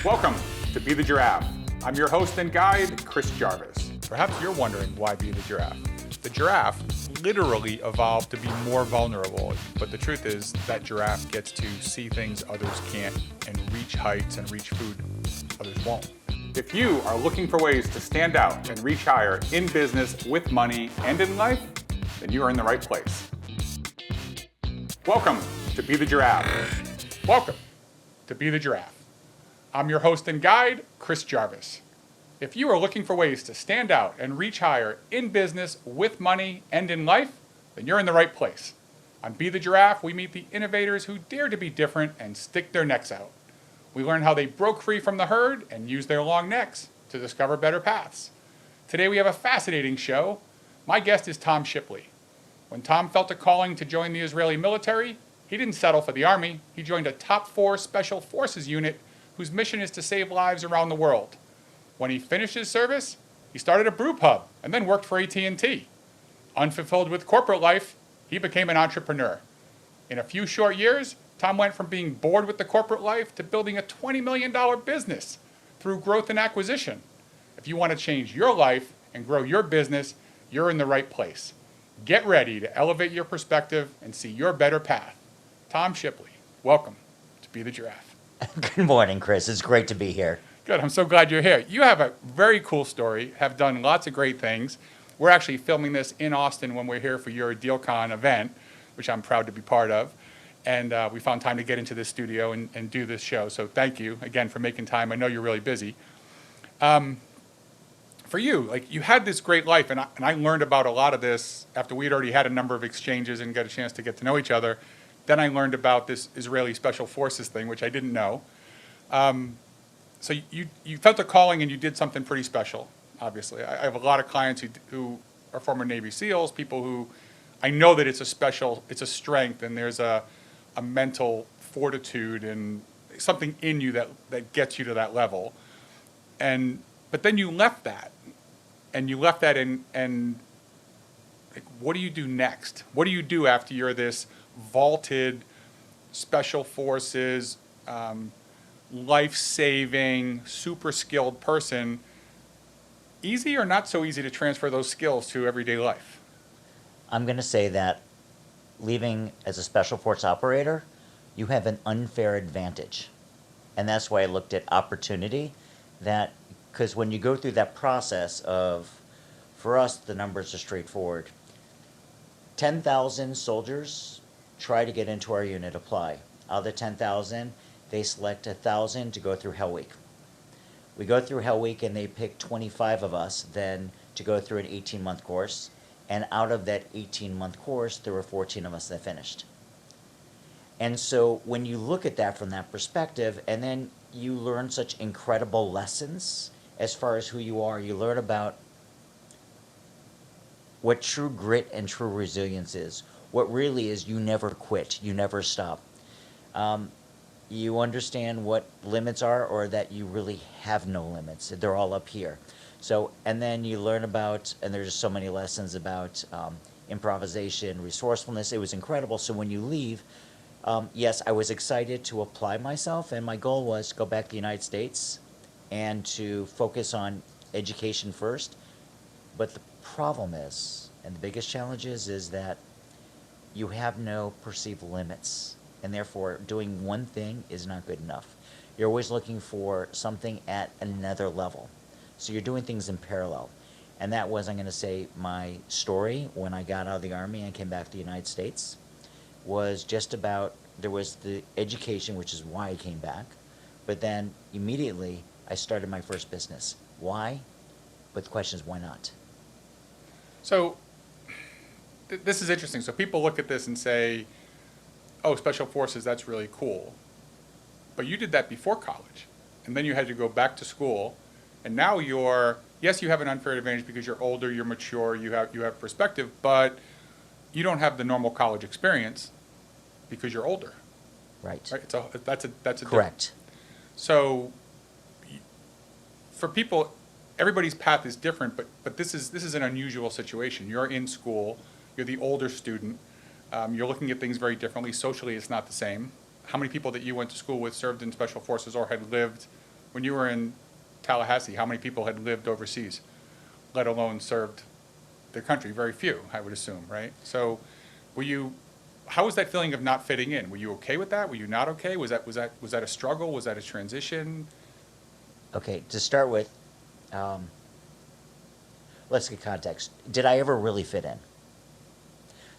Welcome to Be the Giraffe. I'm your host and guide, Chris Jarvis. Perhaps you're wondering why Be the Giraffe. The giraffe literally evolved to be more vulnerable, but the truth is that giraffe gets to see things others can't and reach heights and reach food others won't. If you are looking for ways to stand out and reach higher in business, with money, and in life, then you are in the right place. Welcome to Be the Giraffe. Welcome to Be the Giraffe. I'm your host and guide, Chris Jarvis. If you are looking for ways to stand out and reach higher in business, with money, and in life, then you're in the right place. On Be the Giraffe, we meet the innovators who dare to be different and stick their necks out. We learn how they broke free from the herd and used their long necks to discover better paths. Today we have a fascinating show. My guest is Tom Shipley. When Tom felt a calling to join the Israeli military, he didn't settle for the army. He joined a top 4 special forces unit whose mission is to save lives around the world. When he finished his service, he started a brew pub and then worked for AT&T. Unfulfilled with corporate life, he became an entrepreneur. In a few short years, Tom went from being bored with the corporate life to building a $20 million business through growth and acquisition. If you want to change your life and grow your business, you're in the right place. Get ready to elevate your perspective and see your better path. Tom Shipley, welcome to Be the Giraffe. Good morning, Chris. It's great to be here. Good. I'm so glad you're here. You have a very cool story, have done lots of great things. We're actually filming this in Austin when we're here for your DealCon event, which I'm proud to be part of. And we found time to get into this studio and do this show. So thank you again for making time. I know you're really busy. For you, like, you had this great life, and I learned about a lot of this after we'd already had a number of exchanges and got a chance to get to know each other. Then I learned about this Israeli Special Forces thing, which I didn't know. So you felt a calling and you did something pretty special, obviously. I have a lot of clients who are former Navy SEALs, people who I know that it's a strength, and there's a mental fortitude and something in you that gets you to that level. But then you left that, and like, what do you do next? What do you do after you're this vaulted special forces, life-saving, super skilled person? Easy or not so easy to transfer those skills to everyday life? I'm going to say that leaving as a special force operator, you have an unfair advantage. And that's why I looked at opportunity, because when you go through that process of, for us, the numbers are straightforward. 10,000 soldiers try to get into our unit, apply. Out of the 10,000, they select 1,000 to go through Hell Week. We go through Hell Week, and they pick 25 of us then to go through an 18-month course. And out of that 18-month course, there were 14 of us that finished. And so when you look at that from that perspective, and then you learn such incredible lessons as far as who you are, you learn about what true grit and true resilience is. What really is, you never quit, you never stop. You understand what limits are, or that you really have no limits. They're all up here. So, and then you learn about, and there's just so many lessons about improvisation, resourcefulness. It was incredible. So when you leave, yes, I was excited to apply myself, and my goal was to go back to the United States and to focus on education first. But the problem is, and the biggest challenge is that you have no perceived limits, and therefore doing one thing is not good enough. You're always looking for something at another level. So you're doing things in parallel. And that was, I'm going to say, my story when I got out of the Army and came back to the United States, was just about, there was the education, which is why I came back, but then immediately I started my first business. Why? But the question is, why not? So this is interesting. So people look at this and say, oh, special forces, that's really cool. But you did that before college, and then you had to go back to school, and now yes, you have an unfair advantage because you're older, you're mature, you have perspective, but you don't have the normal college experience because you're older. Right. That's a correct. So for people, everybody's path is different, but this is an unusual situation. You're in school, you're the older student, you're looking at things very differently. Socially, it's not the same. How many people that you went to school with served in special forces or had lived when you were in Tallahassee, how many people had lived overseas, let alone served their country? Very few, I would assume, right? So, were you? How was that feeling of not fitting in? Were you okay with that? Were you not okay? Was that a struggle? Was that a transition? Okay, to start with, um, let's get context. Did I ever really fit in?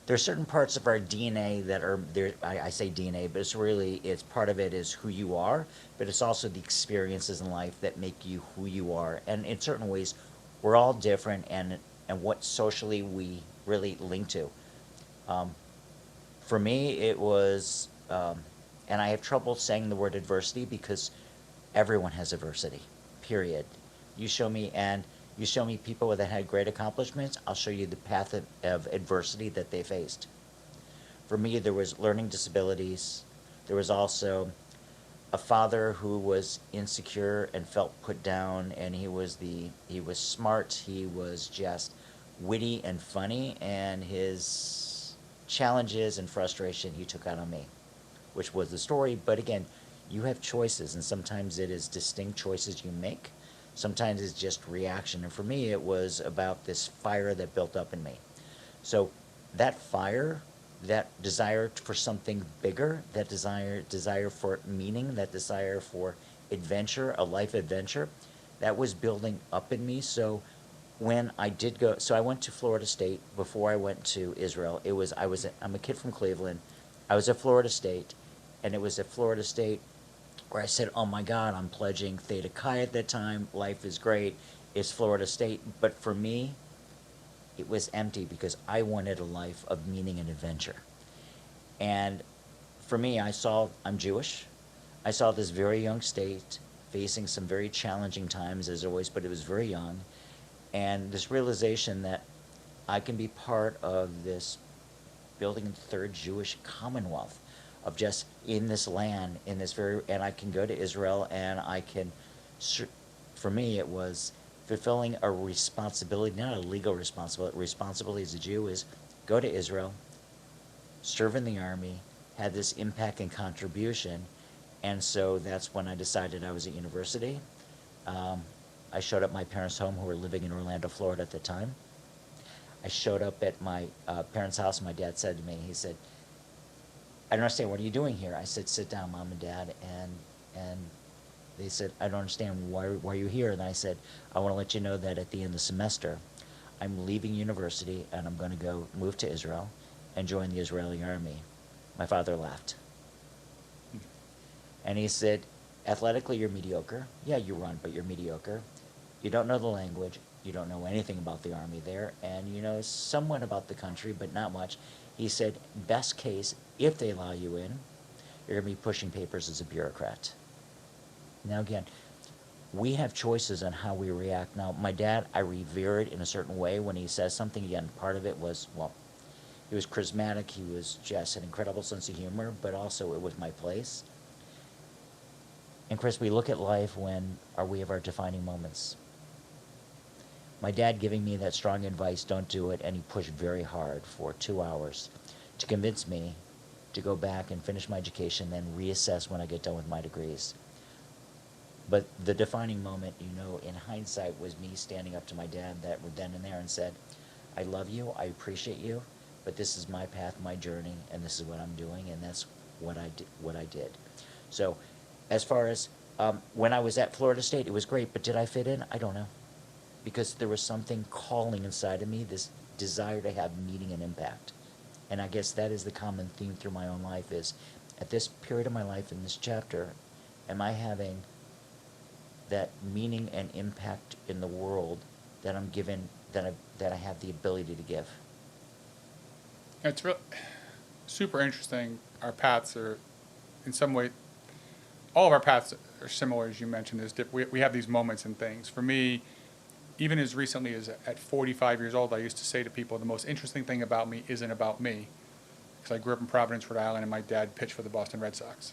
There are certain parts of our DNA that are there. I say DNA, but it's part of it is who you are, but it's also the experiences in life that make you who you are. And in certain ways, we're all different, and what socially we really link to. Um, for me, it was, and I have trouble saying the word adversity because everyone has adversity, period. You show me, and you show me people that had great accomplishments, I'll show you the path of adversity that they faced. For me, there was learning disabilities. There was also a father who was insecure and felt put down, and he was smart, he was just witty and funny, and his challenges and frustration he took out on me, which was the story. But again, you have choices, and sometimes it is distinct choices you make. Sometimes it's just reaction. And for me, it was about this fire that built up in me. So that fire, that desire for something bigger, that desire for meaning, that desire for adventure, a life adventure, that was building up in me. So when I did go, so I went to Florida State before I went to Israel. I'm a kid from Cleveland. I was at Florida State, and it was at Florida State where I said, oh my God, I'm pledging Theta Chi at that time. Life is great. It's Florida State. But for me, it was empty because I wanted a life of meaning and adventure. And for me, I'm Jewish. I saw this very young state facing some very challenging times as always, but it was very young. And this realization that I can be part of this building the third Jewish Commonwealth of just in this land, and I can go to Israel, and I can, for me, it was fulfilling a responsibility, not a legal responsibility. Responsibility as a Jew is go to Israel, serve in the army, had this impact and contribution, and so that's when I decided I was at university. I showed up at my parents' home, who were living in Orlando, Florida at the time. I showed up at my parents' house, and my dad said to me, he said, I don't understand, what are you doing here? I said, sit down, Mom and Dad, and they said, I don't understand, why are you here? And I said, I want to let you know that at the end of the semester, I'm leaving university, and I'm going to go move to Israel and join the Israeli army. My father laughed. And he said, athletically, you're mediocre. Yeah, you run, but you're mediocre. You don't know the language. You don't know anything about the army there. And you know somewhat about the country, but not much. He said, best case, if they allow you in, you're going to be pushing papers as a bureaucrat. Now again, we have choices on how we react. Now, my dad, I revered in a certain way when he says something. Again, part of it was, well, he was charismatic. He was just an incredible sense of humor, but also it was my place. And Chris, we look at life when we have our defining moments. My dad giving me that strong advice, don't do it, and he pushed very hard for 2 hours to convince me to go back and finish my education, then reassess when I get done with my degrees. But the defining moment, in hindsight, was me standing up to my dad that then and there and said, I love you, I appreciate you, but this is my path, my journey, and this is what I'm doing, and that's what I did. So as far as when I was at Florida State, it was great, but did I fit in? I don't know. Because there was something calling inside of me, this desire to have meaning and impact. And I guess that is the common theme through my own life is, at this period of my life in this chapter, am I having that meaning and impact in the world that I'm given, that I have the ability to give? It's super interesting. Our paths are, in some way, all of our paths are similar, as you mentioned. We have these moments and things. For me, even as recently as at 45 years old, I used to say to people, the most interesting thing about me isn't about me. Because I grew up in Providence, Rhode Island, and my dad pitched for the Boston Red Sox.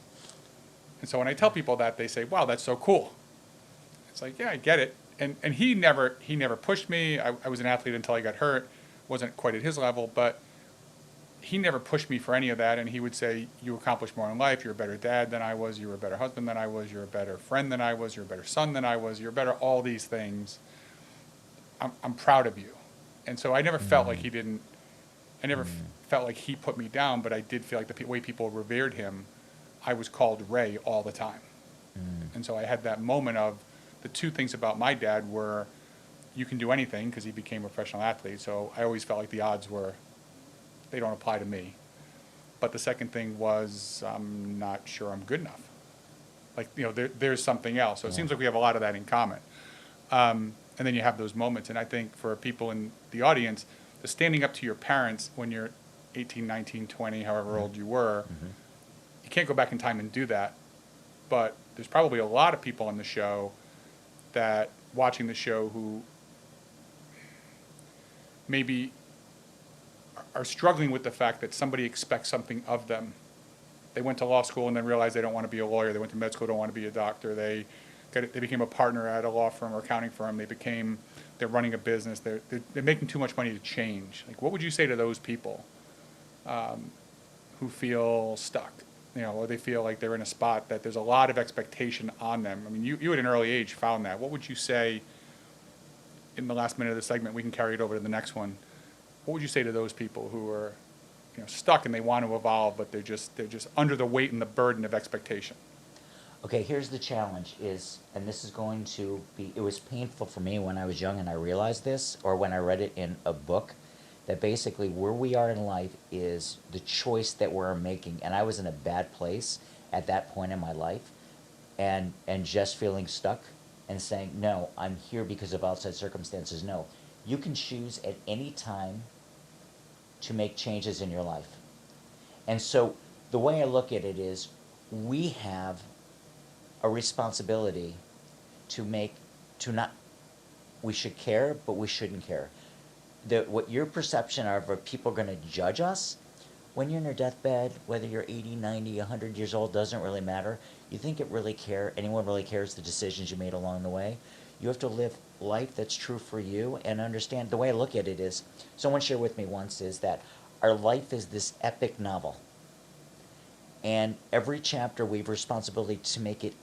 And so when I tell people that, they say, wow, that's so cool. It's like, yeah, I get it. And he never pushed me. I was an athlete until I got hurt. Wasn't quite at his level. But he never pushed me for any of that, and he would say, you accomplished more in life, you're a better dad than I was, you were a better husband than I was, you're a better friend than I was, you're a better son than I was, you're better all these things. I'm proud of you. And so I never felt like he didn't, I never felt like he put me down, but I did feel like the way people revered him, I was called Ray all the time. And so I had that moment of, the two things about my dad were, you can do anything, because he became a professional athlete, so I always felt like the odds were, they don't apply to me. But the second thing was, I'm not sure I'm good enough. Like, there's something else. So it seems like we have a lot of that in common. And then you have those moments. And I think for people in the audience, the standing up to your parents when you're 18, 19, 20, however old you were, you can't go back in time and do that. But there's probably a lot of people on the show that, watching the show, who maybe are struggling with the fact that somebody expects something of them. They went to law school and then realized they don't want to be a lawyer. They went to med school, don't want to be a doctor. They became a partner at a law firm or accounting firm. They're running a business. They're making too much money to change. Like, what would you say to those people who feel stuck? Or they feel like they're in a spot that there's a lot of expectation on them. I mean, you at an early age found that. What would you say in the last minute of the segment? We can carry it over to the next one. What would you say to those people who are, stuck and they want to evolve, but they're just under the weight and the burden of expectation? Okay, here's the challenge is, and this is going to be, it was painful for me when I was young and I realized this, or when I read it in a book, that basically where we are in life is the choice that we're making. And I was in a bad place at that point in my life, and just feeling stuck and saying, no, I'm here because of outside circumstances. No, you can choose at any time to make changes in your life. And so the way I look at it is, we have a responsibility we should care, but we shouldn't care. What your perception of, are people going to judge us? When you're in your deathbed, whether you're 80, 90, 100 years old, doesn't really matter. You think anyone really cares the decisions you made along the way? You have to live life that's true for you and understand. The way I look at it is, someone shared with me once, is that our life is this epic novel. And every chapter we have a responsibility to make it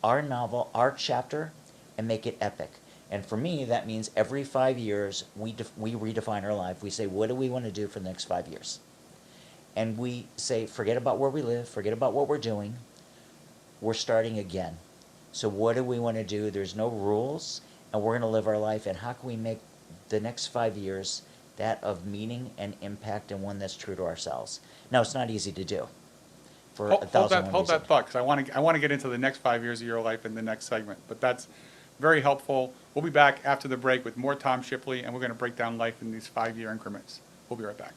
our novel, our chapter, and make it epic. And for me, that means every 5 years, we redefine our life. We say, what do we want to do for the next 5 years? And we say, forget about where we live, forget about what we're doing. We're starting again. So what do we want to do? There's no rules, and we're going to live our life. And how can we make the next 5 years that of meaning and impact, and one that's true to ourselves? Now, it's not easy to do. Hold that thought, because I want to get into the next 5 years of your life in the next segment. But that's very helpful. We'll be back after the break with more Tom Shipley, and we're going to break down life in these 5-year increments. We'll be right back.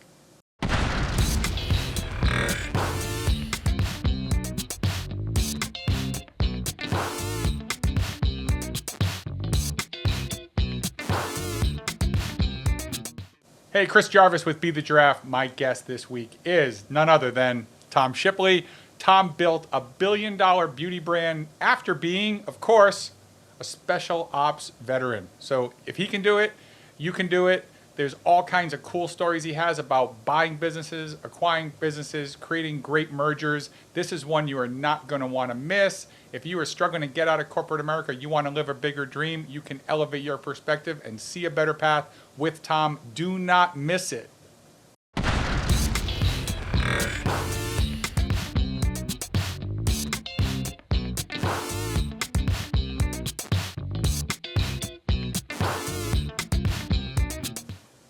Hey, Chris Jarvis with Be the Giraffe. My guest this week is none other than Tom Shipley. Tom built a billion-dollar beauty brand after being, of course, a special ops veteran. So if he can do it, you can do it. There's all kinds of cool stories he has about buying businesses, acquiring businesses, creating great mergers. This is one you are not going to want to miss. If you are struggling to get out of corporate America, you want to live a bigger dream, you can elevate your perspective and see a better path with Tom. Do not miss it.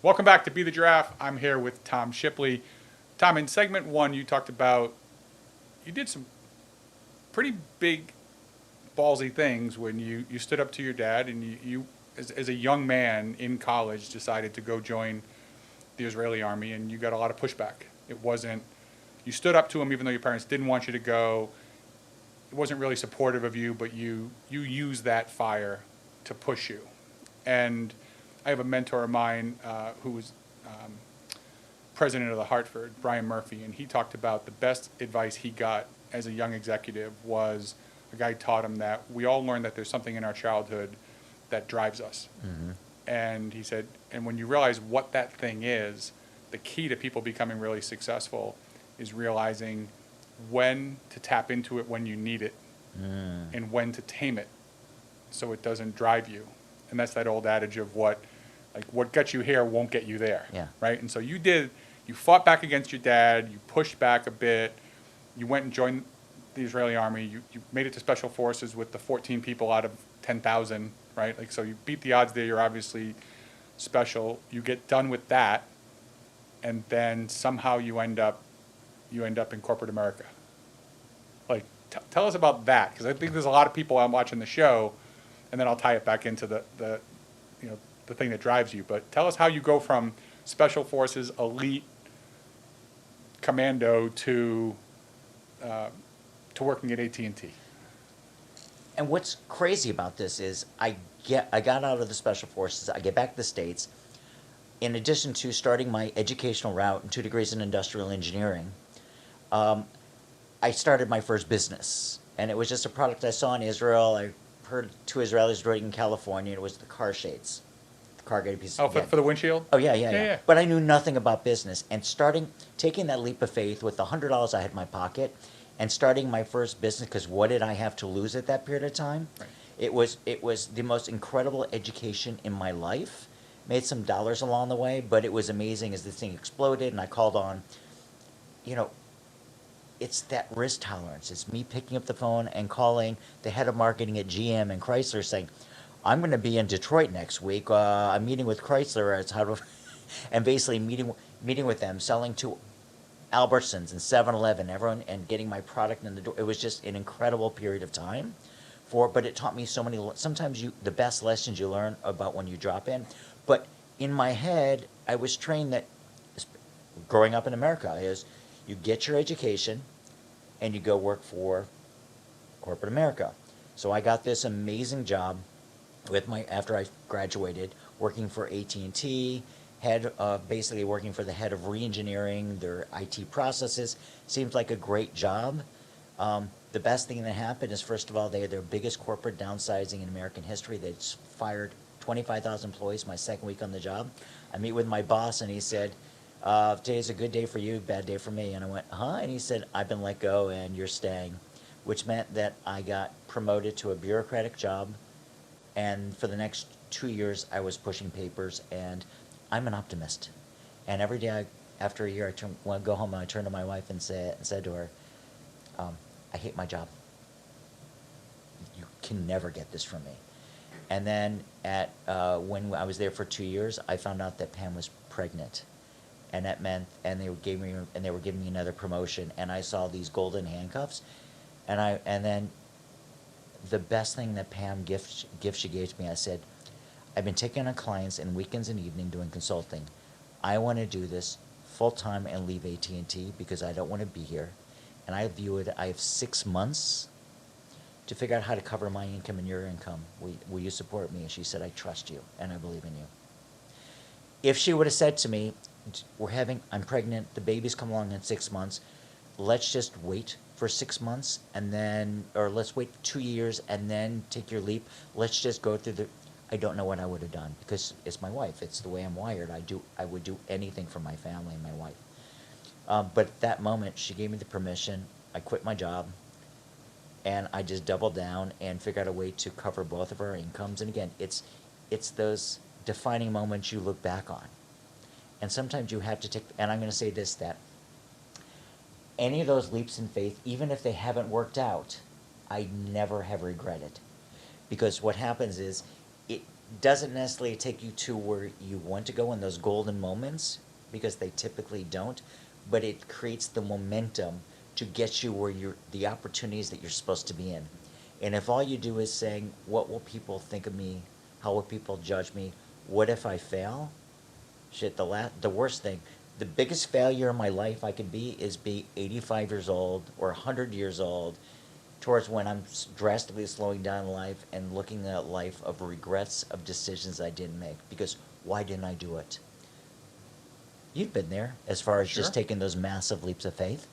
Welcome back to Be the Giraffe. I'm here with Tom Shipley. Tom, in segment 1, you talked about, you did some pretty big, ballsy things when you stood up to your dad, and you as a young man in college, decided to go join the Israeli army, and you got a lot of pushback. It wasn't, you stood up to him even though your parents didn't want you to go. It wasn't really supportive of you, but you used that fire to push you. And I have a mentor of mine who was president of the Hartford, Brian Murphy, and he talked about the best advice he got as a young executive was a guy taught him that we all learn that there's something in our childhood that drives us. Mm-hmm. And he said, and when you realize what that thing is, the key to people becoming really successful is realizing when to tap into it when you need it and when to tame it so it doesn't drive you. And that's that old adage of what got you here won't get you there. Yeah. Right? And so you fought back against your dad, you pushed back a bit, you went and joined the Israeli army, you made it to special forces with the 14 people out of 10,000, right? Like, so you beat the odds there, you're obviously special. You get done with that, and then somehow you end up in corporate America. Like, tell us about that, because I think there's a lot of people I'm watching the show, and then I'll tie it back into the thing that drives you. But tell us how you go from special forces, elite, commando to working at AT&T. And what's crazy about this is I got out of the special forces. I get back to the States. In addition to starting my educational route in 2 degrees in industrial engineering, I started my first business. And it was just a product I saw in Israel. I heard 2 Israelis doing it in California. It was the car shades. The car getting piece Oh, for the windshield? Oh, yeah. But I knew nothing about business. And taking that leap of faith with the $100 I had in my pocket and starting my first business, because what did I have to lose at that period of time? Right. It was the most incredible education in my life. Made some dollars along the way, but it was amazing as this thing exploded, and I called on, it's that risk tolerance. It's me picking up the phone and calling the head of marketing at GM and Chrysler saying, I'm going to be in Detroit next week. I'm meeting with Chrysler and basically meeting with them, selling to Albertsons and 7-Eleven, everyone, and getting my product in the door. It was just an incredible period of time. But it taught me so many. Sometimes the best lessons you learn about when you drop in. But in my head, I was trained that growing up in America is you get your education and you go work for corporate America. So I got this amazing job after I graduated, working for AT&T, basically working for the head of re-engineering their IT processes. Seems like a great job. The best thing that happened is, first of all, they had their biggest corporate downsizing in American history. They fired 25,000 employees my second week on the job. I meet with my boss, and he said, today's a good day for you, bad day for me. And I went, huh? And he said, I've been let go, and you're staying, which meant that I got promoted to a bureaucratic job. And for the next 2 years, I was pushing papers, and I'm an optimist. And every day after a year, when I go home, I turned to my wife and said to her, I hate my job. You can never get this from me. And then when I was there for 2 years, I found out that Pam was pregnant, and that meant they were giving me another promotion, and I saw these golden handcuffs, and then the best thing that Pam gift she gave to me, I said, I've been taking on clients in weekends and evening doing consulting. I want to do this full time and leave AT&T because I don't want to be here. And I have 6 months to figure out how to cover my income and your income. Will you support me? And she said, I trust you and I believe in you. If she would have said to me, I'm pregnant, the baby's come along in 6 months, let's just wait for 6 months or let's wait 2 years and then take your leap. Let's just go through I don't know what I would have done because it's my wife. It's the way I'm wired. I would do anything for my family and my wife. But at that moment, she gave me the permission. I quit my job, and I just doubled down and figured out a way to cover both of our incomes. And again, it's those defining moments you look back on. And sometimes you have to take, and I'm going to say this, that any of those leaps in faith, even if they haven't worked out, I never have regretted. Because what happens is, it doesn't necessarily take you to where you want to go in those golden moments, because they typically don't, but it creates the momentum to get you where the opportunities that you're supposed to be in. And if all you do is saying, what will people think of me? How will people judge me? What if I fail? The worst thing, the biggest failure in my life I could be is be 85 years old or 100 years old, towards when I'm drastically slowing down in life and looking at life of regrets of decisions I didn't make. Because why didn't I do it? You've been there as far as just taking those massive leaps of faith.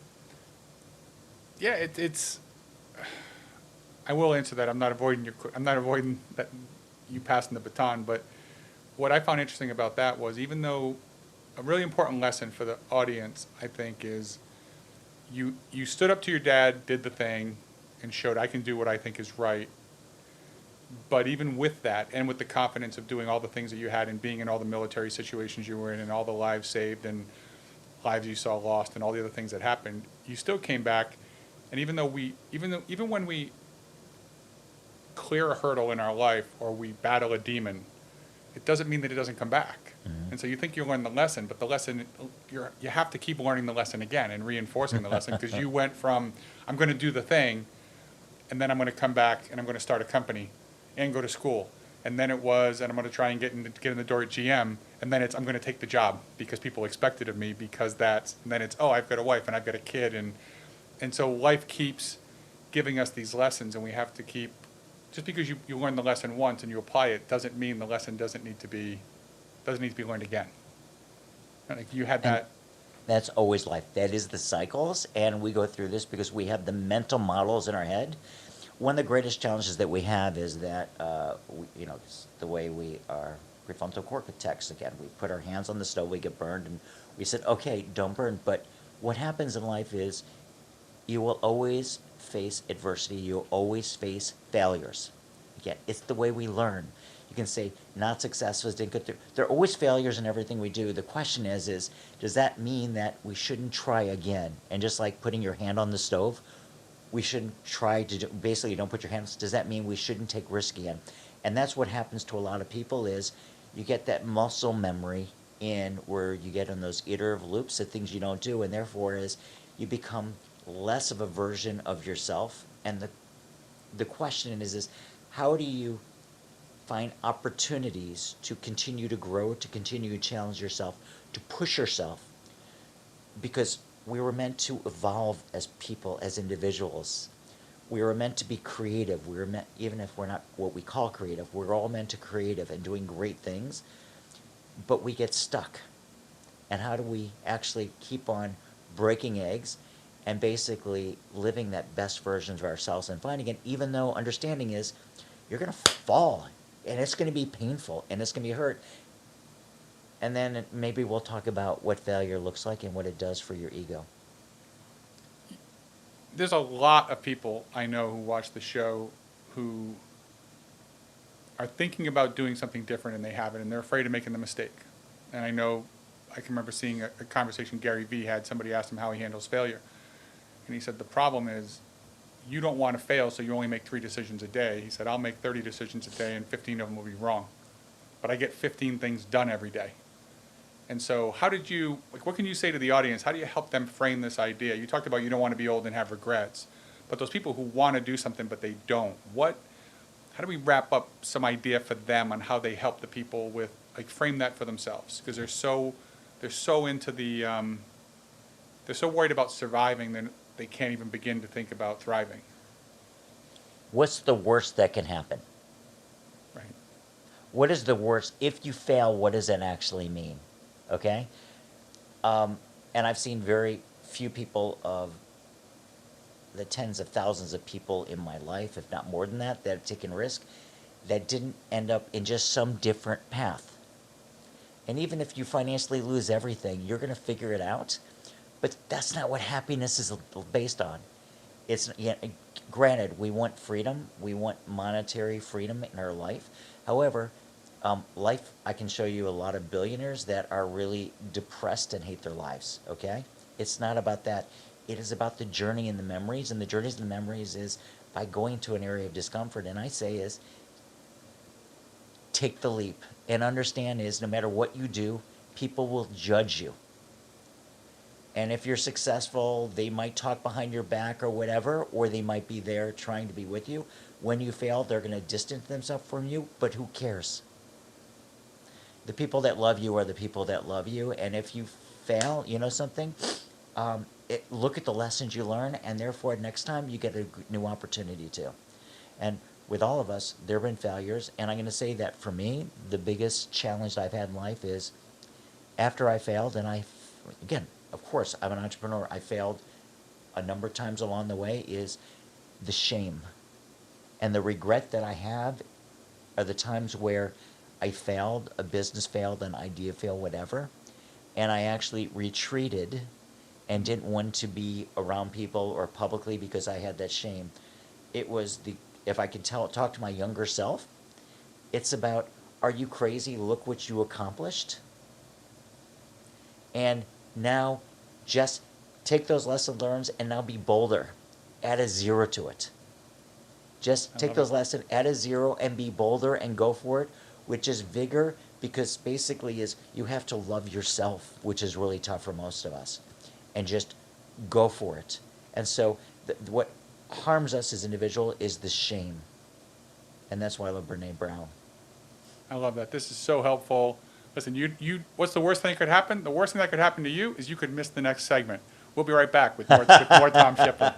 Yeah, it's. I will answer that. I'm not avoiding that you passing the baton. But what I found interesting about that was, even though a really important lesson for the audience, I think, is you stood up to your dad, did the thing, and showed I can do what I think is right. But even with that, and with the confidence of doing all the things that you had and being in all the military situations you were in and all the lives saved and lives you saw lost and all the other things that happened, you still came back. And even when we clear a hurdle in our life or we battle a demon, it doesn't mean that it doesn't come back. Mm-hmm. And so you think you learned the lesson, but the lesson, you have to keep learning the lesson again and reinforcing the lesson, because you went from, I'm going to do the thing, and then I'm going to come back and I'm going to start a company and go to school. And then it was, and I'm going to try and get in the door at GM. And then it's, I'm going to take the job because people expect it of me, because that's, and then it's, oh, I've got a wife and I've got a kid. And so life keeps giving us these lessons, and we have to keep, just because you learn the lesson once and you apply it, doesn't mean the lesson doesn't need to be learned again. Like you had that. That's always life. That is the cycles, and we go through this because we have the mental models in our head. One of the greatest challenges that we have is that, it's the way we are prefrontal cortex again. We put our hands on the stove, we get burned, and we said, okay, don't burn. But what happens in life is you will always face adversity. You'll always face failures. Again, it's the way we learn. You can say not successful, didn't get through. There are always failures in everything we do. The question is does that mean that we shouldn't try again? And just like putting your hand on the stove, we shouldn't try to do, basically you don't put your hands, does that mean we shouldn't take risk again? And that's what happens to a lot of people is you get that muscle memory in where you get in those iterative loops of things you don't do, and therefore is you become less of a version of yourself. And the question is how do you find opportunities to continue to grow, to continue to challenge yourself, to push yourself? Because we were meant to evolve as people, as individuals. We were meant to be creative. We were meant, even if we're not what we call creative, we're all meant to creative and doing great things, but we get stuck. And how do we actually keep on breaking eggs and basically living that best version of ourselves and finding it, even though understanding is you're going to fall and it's going to be painful and it's going to be hurt. And then maybe we'll talk about what failure looks like and what it does for your ego. There's a lot of people I know who watch the show who are thinking about doing something different and they haven't, and they're afraid of making the mistake. And I can remember seeing a conversation Gary Vee had. Somebody asked him how he handles failure. And he said, the problem is you don't want to fail, so you only make 3 decisions a day. He said, I'll make 30 decisions a day and 15 of them will be wrong. But I get 15 things done every day. And so what can you say to the audience? How do you help them frame this idea? You talked about you don't want to be old and have regrets. But those people who want to do something but they don't, how do we wrap up some idea for them on how they help the people with, frame that for themselves? Because they're so into they're so worried about surviving that they can't even begin to think about thriving. What's the worst that can happen? Right. What is the worst? If you fail, what does that actually mean? Okay? And I've seen very few people of the tens of thousands of people in my life, if not more than that have taken risk, that didn't end up in just some different path. And even if you financially lose everything, you're going to figure it out. But that's not what happiness is based on. It's granted, we want freedom. We want monetary freedom in our life. However, life, I can show you a lot of billionaires that are really depressed and hate their lives, okay? It's not about that. It is about the journey and the memories, and the journeys and the memories is by going to an area of discomfort. And I say is, take the leap and understand is no matter what you do, people will judge you. And if you're successful, they might talk behind your back or whatever, or they might be there trying to be with you. When you fail, they're going to distance themselves from you, but who cares? The people that love you are the people that love you, and if you fail, you know something? Look at the lessons you learn, and therefore next time you get a new opportunity to. And with all of us, there have been failures, and I'm going to say that for me, the biggest challenge I've had in life is after I failed, and again, of course, I'm an entrepreneur. I failed a number of times along the way is the shame. And the regret that I have are the times where I failed, a business failed, an idea failed, whatever. and I actually retreated and didn't want to be around people or publicly because I had that shame. It was if I could talk to my younger self, it's about, are you crazy? Look what you accomplished. And now just take those lessons learned and now be bolder. Add a 0 to it. Just take those lessons, add a 0 and be bolder and go for it, which is vigor, because basically is you have to love yourself, which is really tough for most of us, and just go for it. And so what harms us as individuals is the shame. And that's why I love Brene Brown. I love that. This is so helpful. Listen, you. What's the worst thing that could happen? The worst thing that could happen to you is you could miss the next segment. We'll be right back with more Tom Shipley.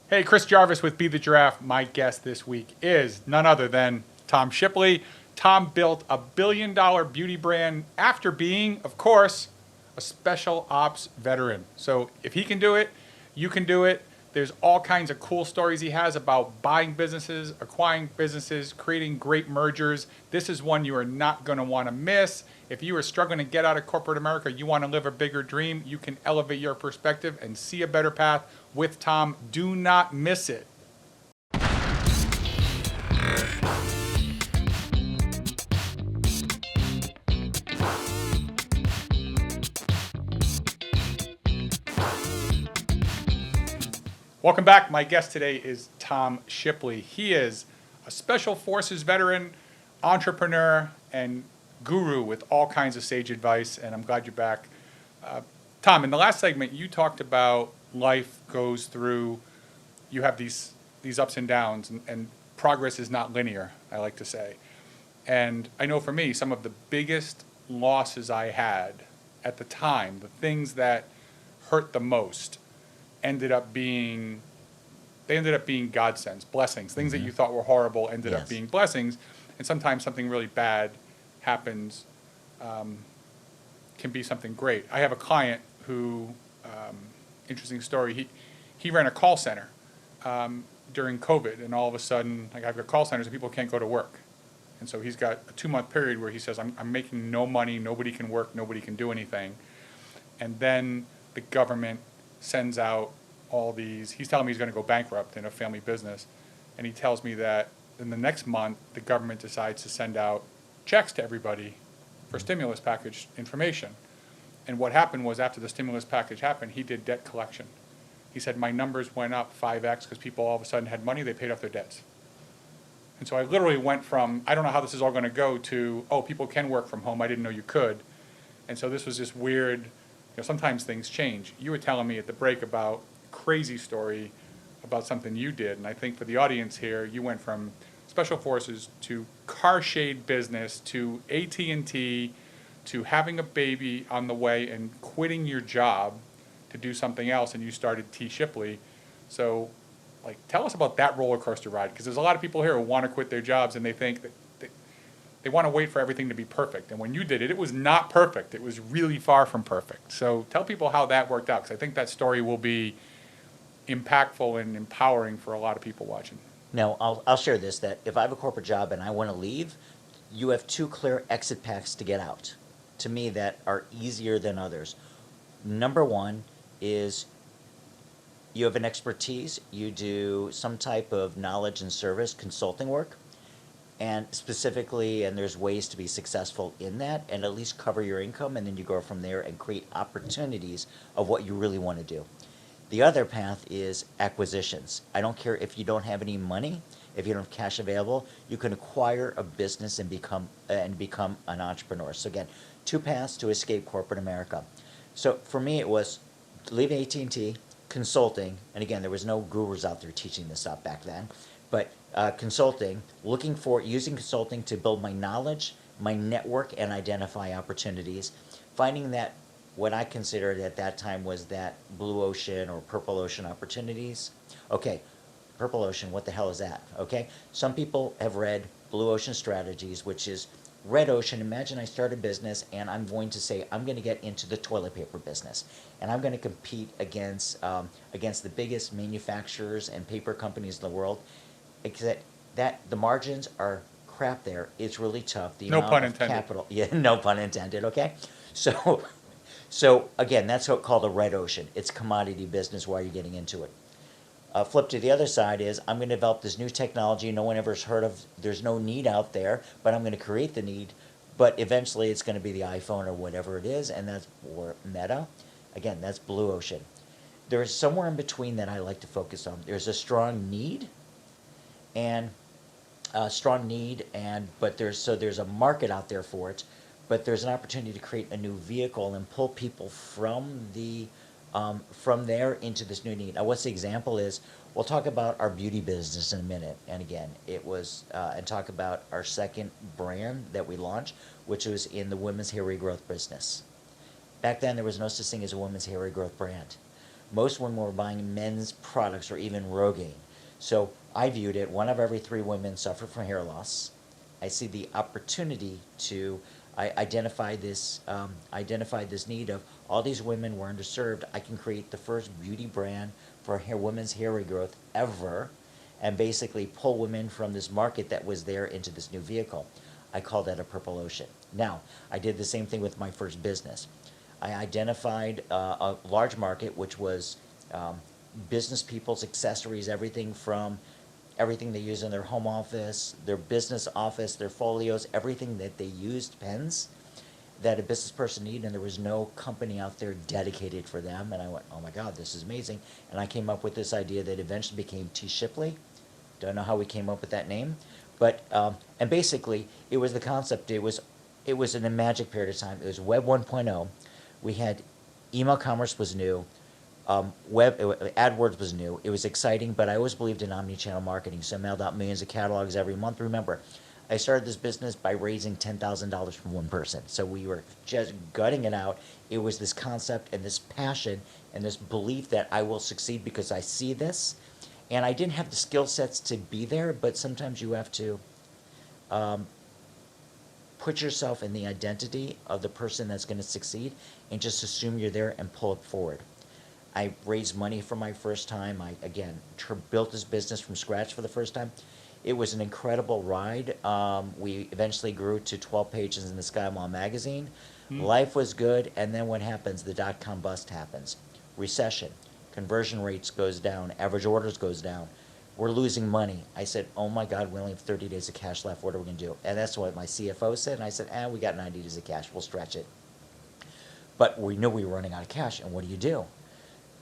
Hey, Chris Jarvis with Be the Giraffe. My guest this week is none other than Tom Shipley. Tom built a billion-dollar beauty brand after being, of course, a special ops veteran. So if he can do it, you can do it. There's all kinds of cool stories he has about buying businesses, acquiring businesses, creating great mergers. This is one you are not going to want to miss. If you are struggling to get out of corporate America, you want to live a bigger dream, you can elevate your perspective and see a better path with Tom. Do not miss it. Welcome back. My guest today is Tom Shipley. He is a Special Forces veteran, entrepreneur, and guru with all kinds of sage advice, and I'm glad you're back. Tom, in the last segment, you talked about life goes through, you have these ups and downs, and progress is not linear, I like to say. And I know for me, some of the biggest losses I had at the time, the things that hurt the most, ended up being godsends, blessings. Things that you thought were horrible ended up being blessings. And sometimes something really bad happens, can be something great. I have a client who, interesting story, he ran a call center during COVID, and all of a sudden, like, I've got call centers and people can't go to work. And so he's got a 2-month period where he says, I'm making no money, nobody can work, nobody can do anything. And then the government sends out all these, he's telling me he's going to go bankrupt in a family business, and he tells me that in the next month the government decides to send out checks to everybody for stimulus package information. And what happened was, after the stimulus package happened, he did debt collection. He said, my numbers went up 5x because people all of a sudden had money, they paid off their debts. And so I literally went from, I don't know how this is all going to go, to, oh, people can work from home, I didn't know you could. And so this was this weird, sometimes things change. You were telling me at the break about a crazy story about something you did, and I think for the audience here, you went from Special Forces to car shade business to AT&T to having a baby on the way and quitting your job to do something else, and you started T. Shipley. So, like, tell us about that roller coaster ride, because there's a lot of people here who want to quit their jobs and they think that they want to wait for everything to be perfect. And when you did it, it was not perfect. It was really far from perfect. So tell people how that worked out, because I think that story will be impactful and empowering for a lot of people watching. Now, I'll share this, that if I have a corporate job and I want to leave, you have 2 clear exit paths to get out, to me, that are easier than others. Number one is you have an expertise, you do some type of knowledge and service consulting work, and specifically, and there's ways to be successful in that, and at least cover your income, and then you go from there and create opportunities of what you really want to do. The other path is acquisitions. I don't care if you don't have any money, if you don't have cash available, you can acquire a business and become an entrepreneur. So again, 2 paths to escape corporate America. So for me, it was leaving AT&T, consulting, and again, there was no gurus out there teaching this stuff back then, but consulting, using consulting to build my knowledge, my network, and identify opportunities, finding that what I considered at that time was that blue ocean or purple ocean opportunities. Okay, purple ocean, what the hell is that? Okay, some people have read Blue Ocean Strategies, which is red ocean, imagine I start a business and I'm going to say I'm going to get into the toilet paper business, and I'm going to compete against the biggest manufacturers and paper companies in the world. Except that the margins are crap there. It's really tough. The No amount pun of intended. capital, yeah, no pun intended. Okay, so so again, that's what called a red ocean. It's commodity business while you're getting into it. Flip to the other side is I'm going to develop this new technology no one ever's heard of. There's no need out there, but I'm going to create the need. But eventually it's going to be the iPhone or whatever it is, and that's or Meta. Again, that's blue ocean. There's somewhere in between that I like to focus on. There's a strong need, and but there's a market out there for it, but there's an opportunity to create a new vehicle and pull people from there into this new need. Now, what's the example is we'll talk about our beauty business in a minute, and again, it was and talk about our second brand that we launched, which was in the women's hair regrowth business. Back then, there was no such thing as a women's hair regrowth brand. Most women were buying men's products or even Rogaine. So I viewed it, one of every three women suffer from hair loss. I see the opportunity to identify this need of all these women were underserved. I can create the first beauty brand for women's hair regrowth ever, and basically pull women from this market that was there into this new vehicle. I call that a purple ocean. Now, I did the same thing with my first business. I identified a large market, which was business people's accessories, everything they use in their home office, their business office, their folios, everything that they used, pens, that a business person needed, and there was no company out there dedicated for them. And I went, oh my God, this is amazing. And I came up with this idea that eventually became Shipley. Don't know how we came up with that name. But, and basically, it was the concept, it was in a magic period of time. It was Web 1.0. We had email commerce was new. AdWords was new. It was exciting, but I always believed in omni-channel marketing, so I mailed out millions of catalogs every month. Remember, I started this business by raising $10,000 from one person, so we were just gutting it out. It was this concept and this passion and this belief that I will succeed because I see this, and I didn't have the skill sets to be there, but sometimes you have to put yourself in the identity of the person that's going to succeed and just assume you're there and pull it forward. I raised money for my first time. I, again, built this business from scratch for the first time. It was an incredible ride. We eventually grew to 12 pages in the Sky Mall magazine. Life was good, and then what happens? The dot-com bust happens. Recession. Conversion rates goes down. Average orders goes down. We're losing money. I said, oh my God, we only have 30 days of cash left. What are we going to do? And that's what my CFO said. And I said, we got 90 days of cash. We'll stretch it. But we knew we were running out of cash. And what do?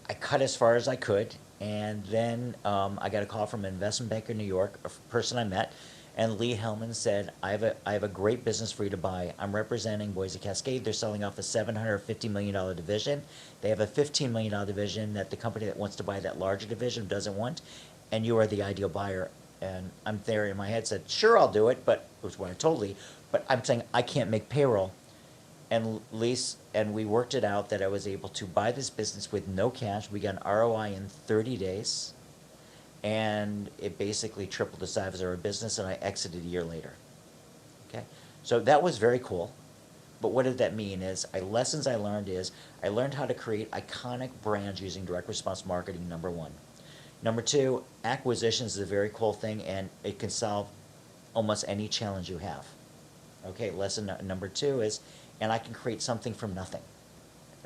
I cut as far as I could. And then I got a call from an investment banker in New York, a person I met. And Lee Hellman said, I have a great business for you to buy. I'm representing Boise Cascade. They're selling off a $750 million division. They have a $15 million division that the company that wants to buy that larger division doesn't want. And you are the ideal buyer. And I'm there in my head said, sure, I'll do it, but it was what I told Lee. But I'm saying I can't make payroll. And we worked it out that I was able to buy this business with no cash. We got an ROI in 30 days. And it basically tripled the size of our business, and I exited a year later. Okay? So that was very cool. But what did that mean lessons I learned is I learned how to create iconic brands using direct response marketing, number one. Number two, acquisitions is a very cool thing, and it can solve almost any challenge you have. Okay, lesson number two is, and I can create something from nothing.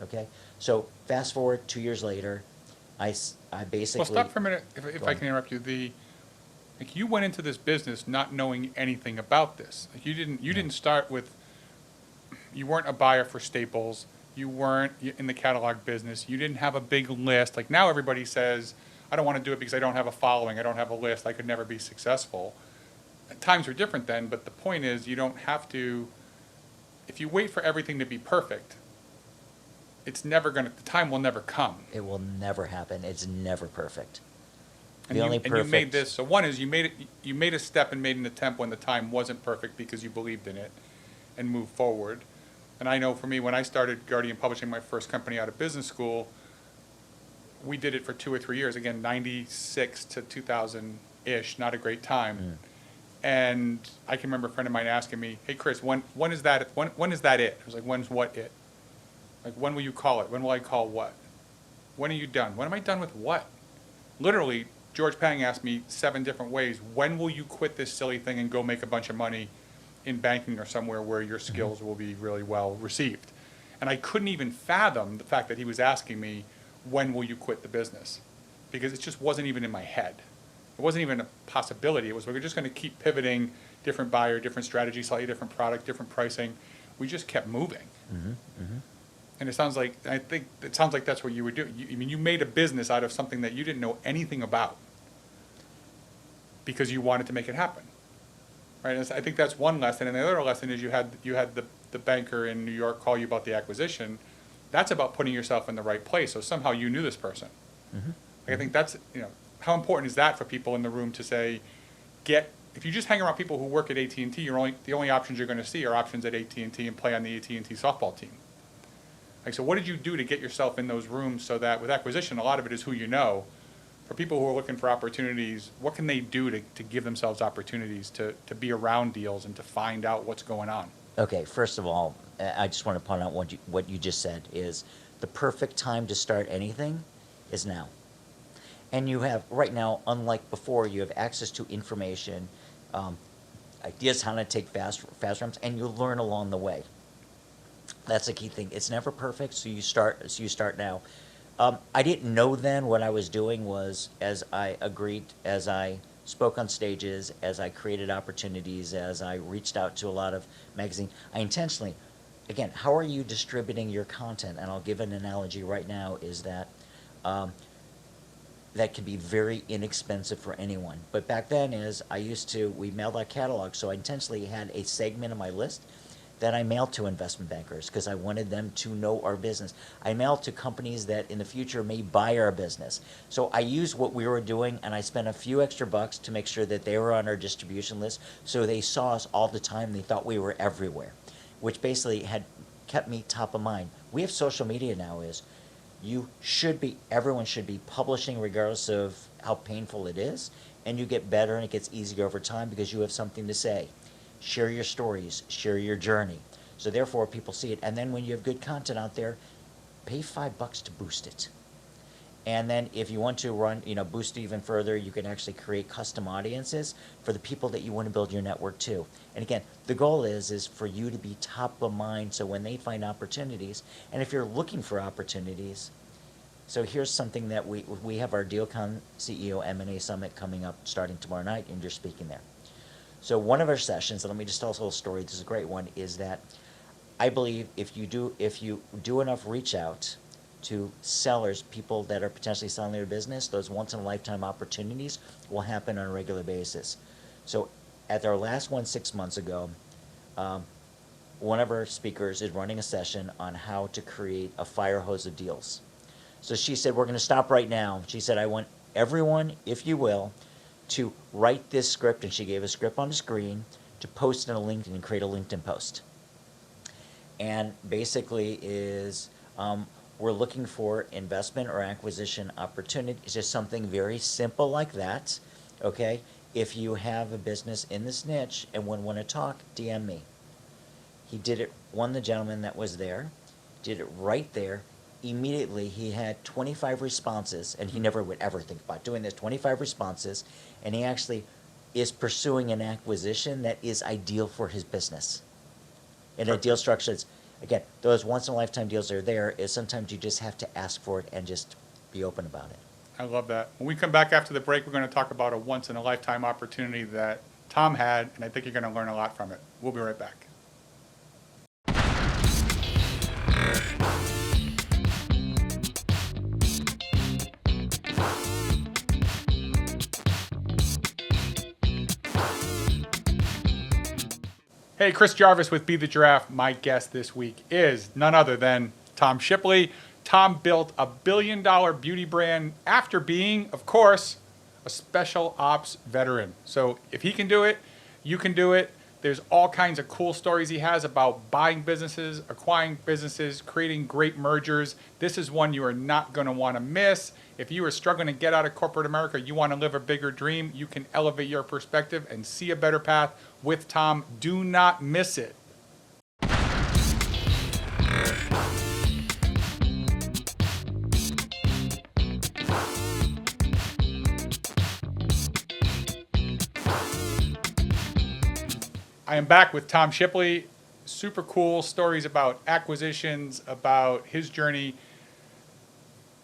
Okay, so fast forward 2 years later, I basically... Well, stop for a minute, if I can interrupt you. You went into this business not knowing anything about this. Like you didn't start with, you weren't a buyer for Staples, you weren't in the catalog business, you didn't have a big list. Like now everybody says, I don't want to do it because I don't have a following, I don't have a list, I could never be successful. Times were different then, but the point is you don't have to, if you wait for everything to be perfect, the time will never come. It will never happen. It's never perfect. And you made this, so one is you made a step and made an attempt when the time wasn't perfect because you believed in it and moved forward. And I know for me, when I started Guardian Publishing, my first company out of business school, we did it for 2 or 3 years, again, 96 to 2000-ish, not a great time. And I can remember a friend of mine asking me, "Hey Chris, when is that it?" I was like, "When's what it? Like when will you call it? When will I call what? When are you done? When am I done with what?" Literally, George Pang asked me 7 different ways, "When will you quit this silly thing and go make a bunch of money in banking or somewhere where your skills will be really well received?" And I couldn't even fathom the fact that he was asking me, "When will you quit the business?" Because it just wasn't even in my head. It wasn't even a possibility. It was, we're just going to keep pivoting, different buyer, different strategy, slightly different product, different pricing. We just kept moving. And it sounds like, I think it sounds like that's what you were doing. I mean, you made a business out of something that you didn't know anything about because you wanted to make it happen, right? And I think that's one lesson. And the other lesson is you had the banker in New York call you about the acquisition. That's about putting yourself in the right place. So somehow you knew this person. Like, I think that's, how important is that for people in the room to say, if you just hang around people who work at AT&T, the only options you're going to see are options at AT&T and play on the AT&T softball team. Like, so what did you do to get yourself in those rooms so that with acquisition, a lot of it is who you know. For people who are looking for opportunities, what can they do to give themselves opportunities to be around deals and to find out what's going on? Okay, first of all, I just want to point out what you just said is the perfect time to start anything is now. And you have, right now, unlike before, you have access to information, ideas how to take fast runs, and you learn along the way. That's the key thing. It's never perfect, so you start now. I didn't know then what I was doing was, as I spoke on stages, as I created opportunities, as I reached out to a lot of magazines, I intentionally, again, how are you distributing your content? And I'll give an analogy right now is that that can be very inexpensive for anyone. But back then we mailed out catalogs, so I intentionally had a segment of my list that I mailed to investment bankers because I wanted them to know our business. I mailed to companies that in the future may buy our business. So I used what we were doing and I spent a few extra bucks to make sure that they were on our distribution list so they saw us all the time. They thought we were everywhere, which basically had kept me top of mind. We have social media now everyone should be publishing regardless of how painful it is, and you get better and it gets easier over time because you have something to say. Share your stories, share your journey. So therefore people see it, and then when you have good content out there, pay $5 to boost it. And then if you want to boost it even further, you can actually create custom audiences for the people that you want to build your network to. And again, the goal is for you to be top of mind so when they find opportunities, and if you're looking for opportunities, so here's something that we have our DealCon CEO M&A Summit coming up starting tomorrow night, and you're speaking there. So one of our sessions, and let me just tell us a little story, this is a great one, is that I believe if you do enough reach out to sellers, people that are potentially selling their business, those once-in-a-lifetime opportunities will happen on a regular basis. So at our last one 6 months ago, one of our speakers is running a session on how to create a fire hose of deals. So she said, we're going to stop right now. She said, I want everyone, if you will, to write this script, and she gave a script on the screen, to post in a LinkedIn and create a LinkedIn post. And basically is we're looking for investment or acquisition opportunity. It's just something very simple like that, okay? If you have a business in this niche and would want to talk, DM me. He did it, the gentleman that was there, did it right there. Immediately he had 25 responses, and he never would ever think about doing this, 25 responses, and he actually is pursuing an acquisition that is ideal for his business. And a deal structure is, again, those once-in-a-lifetime deals are there, is sometimes you just have to ask for it and just be open about it. I love that. When we come back after the break, we're going to talk about a once-in-a-lifetime opportunity that Tom had, and I think you're going to learn a lot from it. We'll be right back. Hey, Chris Jarvis with Be the Giraffe. My guest this week is none other than Tom Shipley. Tom built a billion-dollar beauty brand after being, of course, a special ops veteran. So if he can do it, you can do it. There's all kinds of cool stories he has about buying businesses, acquiring businesses, creating great mergers. This is one you are not going to want to miss. If you are struggling to get out of corporate America, you want to live a bigger dream, you can elevate your perspective and see a better path with Tom. Do not miss it. I am back with Tom Shipley. Super cool stories about acquisitions, about his journey.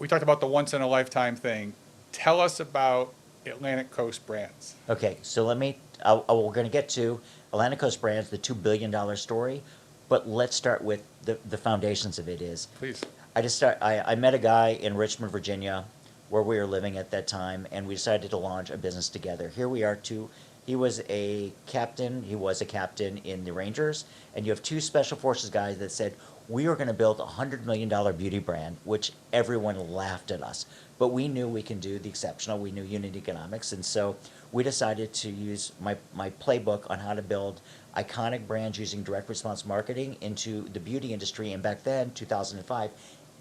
We talked about the once in a lifetime thing. Tell us about Atlantic Coast Brands. Okay, so we're going to get to Atlantic Coast Brands, the $2 billion story, but let's start with the foundations of it is. Please. I met a guy in Richmond, Virginia, where we were living at that time, and we decided to launch a business together. Here we are, he was a captain in the Rangers, and you have two special forces guys that said, we are going to build a $100 million beauty brand, which everyone laughed at us. But we knew we can do the exceptional. We knew unit economics. And so we decided to use my playbook on how to build iconic brands using direct response marketing into the beauty industry. And back then, 2005,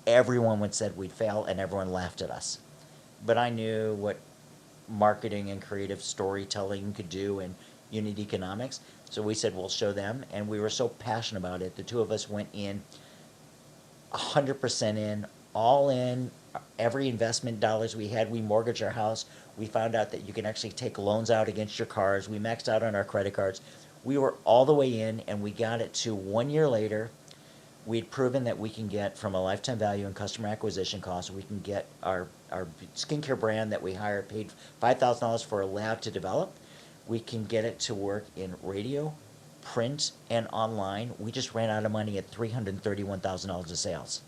everyone said we'd fail and everyone laughed at us. But I knew what marketing and creative storytelling could do and unit economics. So we said, we'll show them. And we were so passionate about it. The two of us went in 100% in, all in, every investment dollars we had. We mortgaged our house. We found out that you can actually take loans out against your cars. We maxed out on our credit cards. We were all the way in, and we got it to 1 year later. We'd proven that we can get, from a lifetime value and customer acquisition cost, we can get our skincare brand that we hired, paid $5,000 for a lab to develop. We can get it to work in radio, print, and online. We just ran out of money at $331,000 of sales.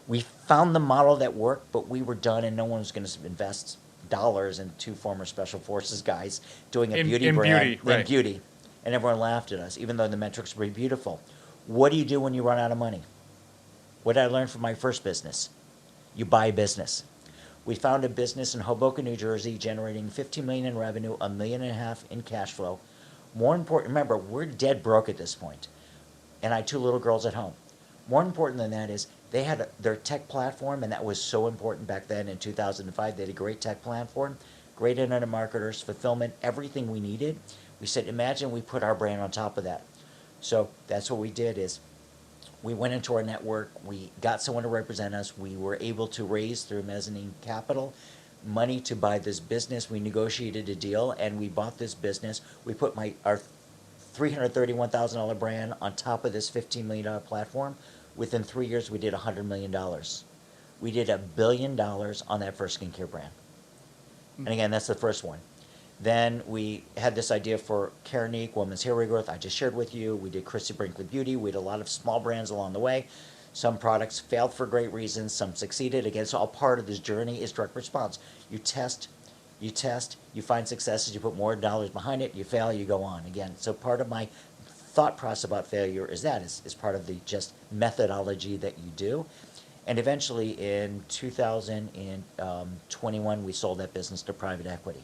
We found the model that worked, but we were done, and no one was going to invest dollars in two former special forces guys doing a beauty brand in beauty. And everyone laughed at us, even though the metrics were beautiful. What do you do when you run out of money? What did I learn from my first business? You buy a business. We found a business in Hoboken, New Jersey, generating $15 million in revenue, $1.5 million in cash flow. More important, remember, we're dead broke at this point, and I had two little girls at home. More important than that is they had their tech platform, and that was so important back then in 2005. They had a great tech platform, great internet marketers, fulfillment, everything we needed. We said, imagine we put our brand on top of that. So that's what we did is we went into our network. We got someone to represent us. We were able to raise through mezzanine capital money to buy this business. We negotiated a deal, and we bought this business. We put our $331,000 brand on top of this $15 million platform. Within 3 years, we did $100 million. We did $1 billion on that first skincare brand. And again, that's the first one. Then we had this idea for Carinique, Women's Hair Regrowth, I just shared with you. We did Christy Brinkley Beauty. We did a lot of small brands along the way. Some products failed for great reasons. Some succeeded. Again, so all part of this journey is direct response. You test, you find successes, you put more dollars behind it, you fail, you go on. Again, so part of my thought process about failure is part of the just methodology that you do. And eventually in 2021, we sold that business to private equity.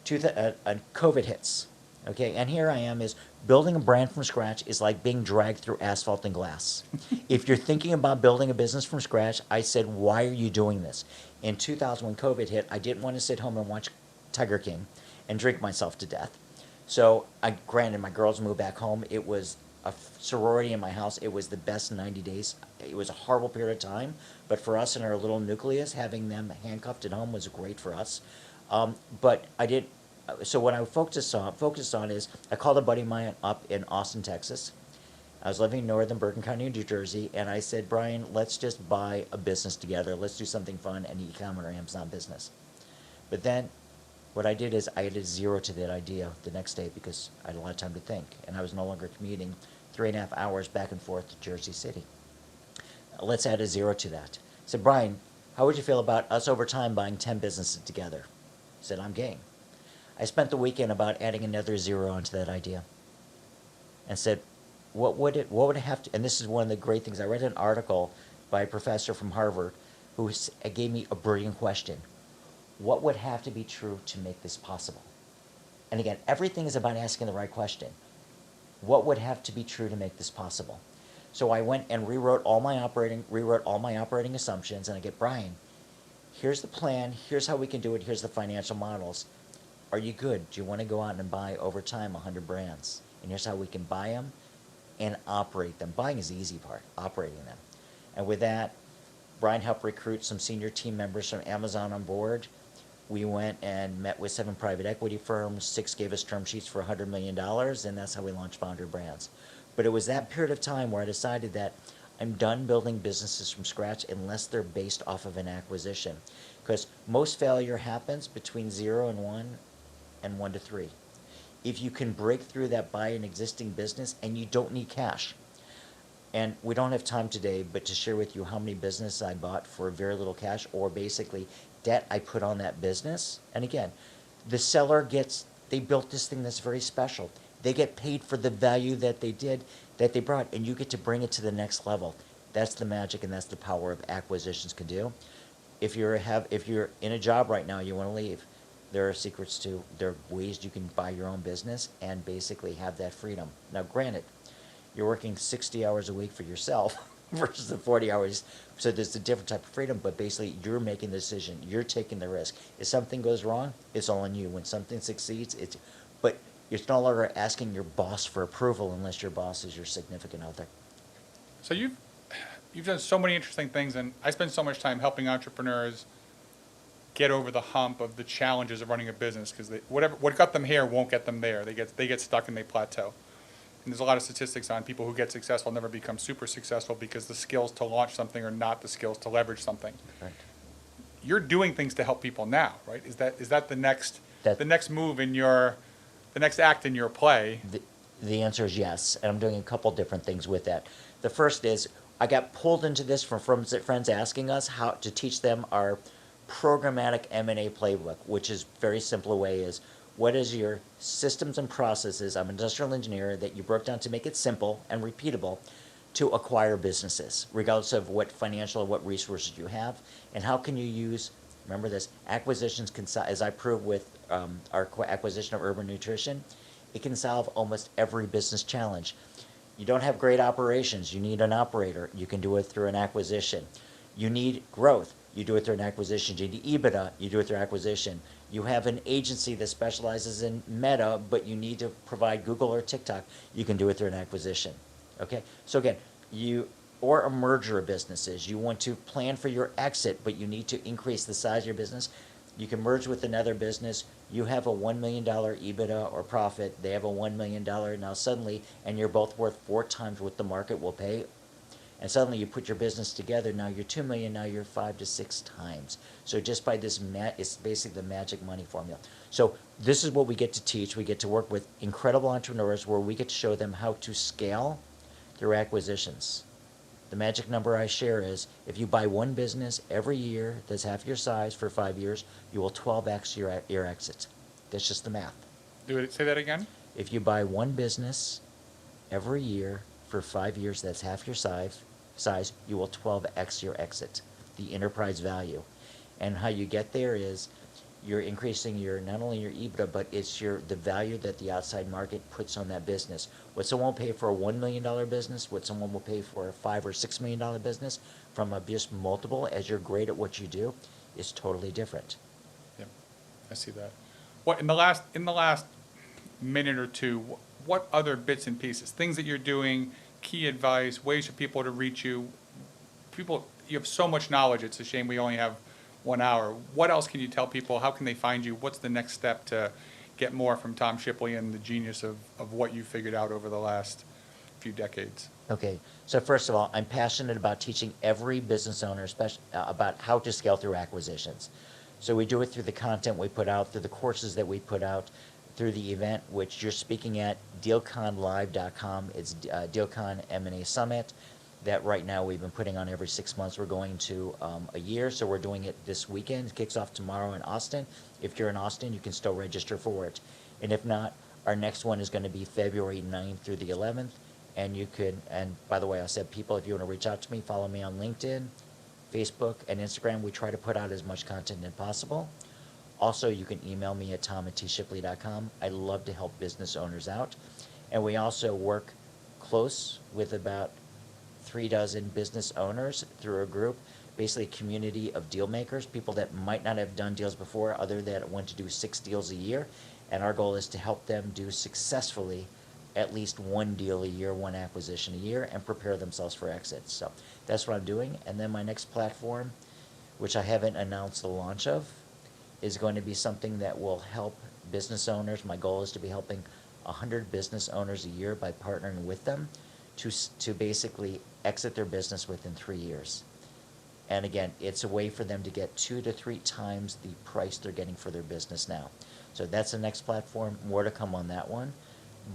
COVID hits, okay, and here I am is building a brand from scratch is like being dragged through asphalt and glass. If you're thinking about building a business from scratch, I said, why are you doing this? In 2000, when COVID hit, I didn't want to sit home and watch Tiger King and drink myself to death. So granted, my girls moved back home. It was a sorority in my house. It was the best 90 days. It was a horrible period of time, but for us in our little nucleus, having them handcuffed at home was great for us. But I did. So what I focused on is I called a buddy of mine up in Austin, Texas. I was living in northern Bergen County, New Jersey, and I said, Brian, let's just buy a business together. Let's do something fun, an e-commerce or Amazon business. But then what I did is I added zero to that idea the next day because I had a lot of time to think, and I was no longer commuting 3.5 hours back and forth to Jersey City. Let's add a zero to that. I said, Brian, how would you feel about us over time buying 10 businesses together? I said, I'm game. I spent the weekend about adding another zero onto that idea and said, what would it have to, and this is one of the great things, I read an article by a professor from Harvard who gave me a brilliant question. What would have to be true to make this possible? And again, everything is about asking the right question. what would have to be true to make this possible? So I went and rewrote all my operating assumptions, and I get, Brian, here's the plan, here's how we can do it, here's the financial models. Are you good? Do you want to go out and buy over time 100 brands? And here's how we can buy them and operate them. Buying is the easy part, operating them. And with that, Brian helped recruit some senior team members from Amazon on board. We went and met with 7 private equity firms, 6 gave us term sheets for $100 million, and that's how we launched Founder Brands. But it was that period of time where I decided that I'm done building businesses from scratch unless they're based off of an acquisition. Because most failure happens between 0 and 1 and 1 to 3. If you can break through that, buy an existing business, and you don't need cash. And we don't have time today, but to share with you how many businesses I bought for very little cash, or basically debt I put on that business. And again, the seller they built this thing that's very special. They get paid for the value that they brought, and you get to bring it to the next level. That's the magic, and that's the power of acquisitions can do. If you're in a job right now, you want to leave, there are secrets to, there are ways you can buy your own business and basically have that freedom. Now, granted, you're working 60 hours a week for yourself versus the 40 hours, so there's a different type of freedom, but basically you're making the decision, you're taking the risk. If something goes wrong, it's all on you. When something succeeds, but you're no longer asking your boss for approval unless your boss is your significant other. So you've done so many interesting things, and I spend so much time helping entrepreneurs get over the hump of the challenges of running a business, because what got them here won't get them there. They get stuck and they plateau. And there's a lot of statistics on people who get successful never become super successful because the skills to launch something are not the skills to leverage something. Right. You're doing things to help people now, right? Is that the next move in the next act in your play? The answer is yes, and I'm doing a couple different things with that. The first is I got pulled into this from friends asking us how to teach them our programmatic M&A playbook, which is very simple way is, what is your systems and processes, I'm an industrial engineer, that you broke down to make it simple and repeatable to acquire businesses, regardless of what financial or what resources you have, and how can you use, remember this, acquisitions can, as I proved with our acquisition of Urban Nutrition, it can solve almost every business challenge. You don't have great operations, you need an operator, you can do it through an acquisition. You need growth, you do it through an acquisition. You need EBITDA, you do it through acquisition. You have an agency that specializes in Meta, but you need to provide Google or TikTok, you can do it through an acquisition. Okay, so again, or a merger of businesses. You want to plan for your exit, but you need to increase the size of your business. You can merge with another business. You have a $1 million EBITDA or profit. They have a $1 million now suddenly, and you're both worth 4 times what the market will pay. And suddenly you put your business together. Now you're 2 million. Now you're 5 to 6 times. So just by this, it's basically the magic money formula. So this is what we get to teach. We get to work with incredible entrepreneurs where we get to show them how to scale through acquisitions. The magic number I share is if you buy one business every year that's half your size for 5 years, you will 12x your exit. That's just the math. Say that again? If you buy one business every year for 5 years that's half your size, you will 12x your exit, the enterprise value. And how you get there is you're increasing not only your EBITDA, but it's the value that the outside market puts on that business. What someone will pay for a $1 million business, what someone will pay for a $5 or $6 million business, from a just multiple, as you're great at what you do, is totally different. Yeah, I see that. What in the last minute or two, what other bits and pieces, things that you're doing, key advice, ways for people to reach you? You have so much knowledge. It's a shame we only have 1 hour. What else can you tell people? How can they find you? What's the next step to get more from Tom Shipley and the genius of what you figured out over the last few decades? Okay, so first of all, I'm passionate about teaching every business owner about how to scale through acquisitions. So we do it through the content we put out, through the courses that we put out, through the event which you're speaking at, dealconlive.com. It's DealCon M&A Summit that right now we've been putting on every 6 months. We're going to a year, so we're doing it this weekend. It kicks off tomorrow in Austin. If you're in Austin, you can still register for it. And if not, our next one is going to be February 9th through the 11th. And you could, and by the way, I said, people, if you want to reach out to me, follow me on LinkedIn, Facebook, and Instagram. We try to put out as much content as possible. Also, you can email me at tom@tshipley.com. I love to help business owners out. And we also work close with about 36 business owners through a group, basically a community of deal makers, people that might not have done deals before, other that want to do 6 deals a year. And our goal is to help them do successfully at least 1 deal a year, 1 acquisition a year, and prepare themselves for exits. So that's what I'm doing. And then my next platform, which I haven't announced the launch of, is going to be something that will help business owners. My goal is to be helping 100 business owners a year by partnering with them to basically exit their business within 3 years. And again, it's a way for them to get 2 to 3 times the price they're getting for their business now. So that's the next platform. More to come on that one.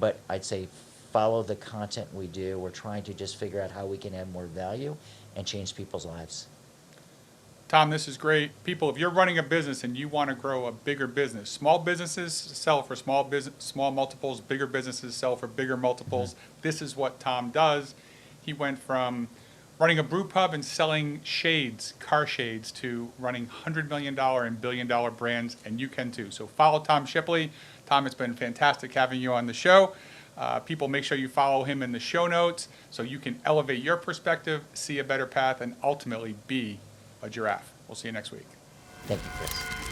But I'd say follow the content we do. We're trying to just figure out how we can add more value and change people's lives. Tom, this is great. People, if you're running a business and you want to grow a bigger business, small businesses sell for small multiples, bigger businesses sell for bigger multiples. Mm-hmm. This is what Tom does. He went from running a brew pub and selling shades, car shades, to running $100 million and billion-dollar brands, and you can too. So follow Tom Shipley. Tom, it's been fantastic having you on the show. People, make sure you follow him in the show notes so you can elevate your perspective, see a better path, and ultimately be a giraffe. We'll see you next week. Thank you, Chris.